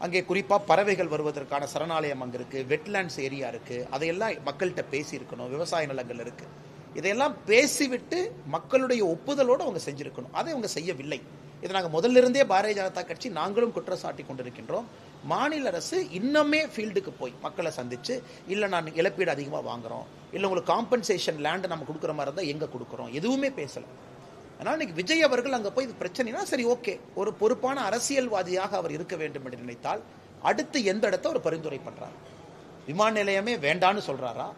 அங்கே குறிப்பாக பறவைகள் வருவதற்கான சரணாலயம் அங்கே இருக்குது, வெட்லேண்ட்ஸ் ஏரியா இருக்குது, அதையெல்லாம் மக்கள்கிட்ட பேசியிருக்கணும், விவசாய நிலங்கள் இருக்குது. இதையெல்லாம் பேசிவிட்டு மக்களுடைய ஒப்புதலோடு அவங்க செஞ்சுருக்கணும். அதை அவங்க செய்யவில்லை. இதை நாங்கள் முதல்லிருந்தே பாரதிய ஜனதா கட்சி நாங்களும் குற்றச்சாட்டி கொண்டிருக்கின்றோம். மாநில அரசு இன்னுமே ஃபீல்டுக்கு போய் மக்களை சந்தித்து, இல்லை நான் இழப்பீடு அதிகமாக வாங்குகிறோம், இல்லை உங்களுக்கு காம்பன்சேஷன் லேண்டு நம்ம கொடுக்குற மாதிரி இருந்தால் எங்கே கொடுக்குறோம், எதுவுமே பேசலை. அதனால் இன்னைக்கு விஜய் அவர்கள் அங்கே போய் இது பிரச்சனைனா சரி ஓகே, ஒரு பொறுப்பான அரசியல்வாதியாக அவர் இருக்க வேண்டும் என்று நினைத்தால் அடுத்து எந்த இடத்த ஒரு பரிந்துரை பண்ணுறாரு? விமான நிலையமே வேண்டான்னு சொல்கிறாரா,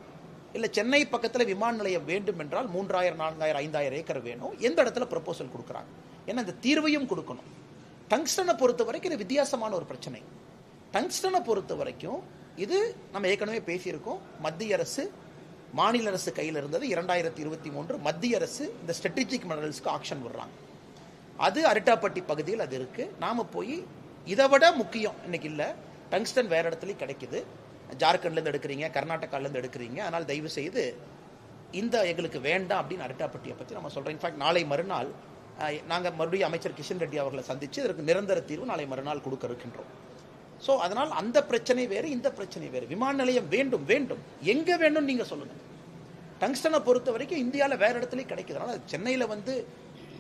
இல்லை சென்னை பக்கத்தில் விமான நிலையம் வேண்டும் என்றால் 3000, 4000, 5000 ஏக்கர் வேணும், எந்த இடத்துல ப்ரப்போசல் கொடுக்குறாங்க? ஏன்னா இந்த தீர்வையும் கொடுக்கணும். டங்ஸ்டனை பொறுத்த வரைக்கும் இது வித்தியாசமான ஒரு பிரச்சனை. டங்ஸ்டனை பொறுத்த வரைக்கும் இது நம்ம ஏற்கனவே பேசியிருக்கோம். மத்திய அரசு மாநில அரசு கையில் இருந்தது. 2023 மத்திய அரசு இந்த ஸ்ட்ராட்டஜிக் மினரல்ஸ்க்கு ஆக்ஷன் விடுறாங்க. அது அரிட்டாப்பட்டி பகுதியில் அது இருக்கு. நாம போய் இதை விட முக்கியம் இன்னைக்கு இல்லை, டங்ஸ்டன் வேற இடத்துலையும் கிடைக்குது. ஜார்க்கண்ட்லேருந்து எடுக்கிறீங்க, கர்நாடகாலேருந்து எடுக்கிறீங்க, அதனால் தயவு செய்து இந்த எங்களுக்கு வேண்டாம் அப்படின்னு அரிட்டாப்பட்டியை பற்றி நம்ம சொல்கிறோம். இன்ஃபேக்ட் நாளை மறுநாள் நாங்கள் மறுபடியும் அமைச்சர் கிஷன் ரெட்டி அவர்களை சந்தித்து இதற்கு நிரந்தர தீர்வு நாளை மறுநாள் கொடுக்க இருக்கின்றோம். ஸோ அதனால் அந்த பிரச்சனை வேறு, இந்த பிரச்சனை வேறு. விமான நிலையம் வேண்டும் வேண்டும், எங்கே வேண்டும் நீங்கள் சொல்லுங்கள். டங்ஸ்டனை பொறுத்த வரைக்கும் இந்தியாவில் வேறு இடத்துலையும் கிடைக்குது. அதனால் சென்னையில்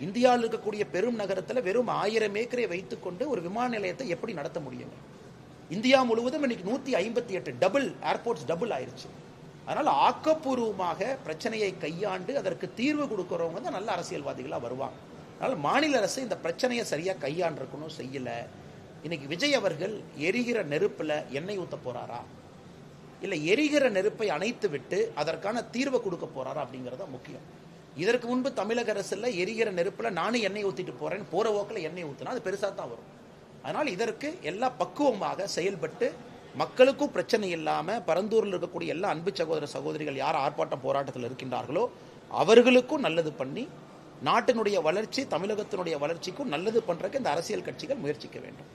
இந்தியாவில் இருக்கக்கூடிய பெரும் நகரத்தில் வெறும் 1000 ஏக்கரை வைத்துக்கொண்டு ஒரு விமான நிலையத்தை எப்படி நடத்த முடியும்? இந்தியா முழுவதும் இன்னைக்கு 158 டபுள் ஏர்போர்ட்ஸ் டபுள் ஆயிடுச்சு. அதனால் ஆக்கப்பூர்வமாக பிரச்சனையை கையாண்டு அதற்கு தீர்வு கொடுக்குறவங்க தான் நல்ல அரசியல்வாதிகளாக வருவாங்க. அதனால் மாநில அரசு இந்த பிரச்சனையை சரியாக கையாண்டிருக்கணும், செய்யலை. இன்னைக்கு விஜய் அவர்கள் எரிகிற நெருப்பில் எண்ணெய் ஊற்ற போறாரா, இல்லை எரிகிற நெருப்பை அணைத்து விட்டு அதற்கான தீர்வை கொடுக்க போறாரா அப்படிங்கிறத முக்கியம். இதற்கு முன்பு தமிழக அரசில் எரிகிற நெருப்பில் நானும் எண்ணெய் ஊற்றிட்டு போறேன், போற போக்கில் எண்ணெய் ஊற்றினா அது பெருசாக தான் வரும். அதனால் இதற்கு எல்லா பக்குவமாக செயல்பட்டு மக்களுக்கும் பிரச்சனை இல்லாமல் பரந்தூரில் இருக்கக்கூடிய எல்லா அன்பு சகோதர சகோதரிகள் யார் ஆர்ப்பாட்ட போராட்டத்தில் இருக்கின்றார்களோ அவர்களுக்கும் நல்லது பண்ணி நாட்டினுடைய வளர்ச்சி, தமிழகத்தினுடைய வளர்ச்சிக்கும் நல்லது பண்றதுக்கு இந்த அரசியல் கட்சிகள் முயற்சிக்க வேண்டும்.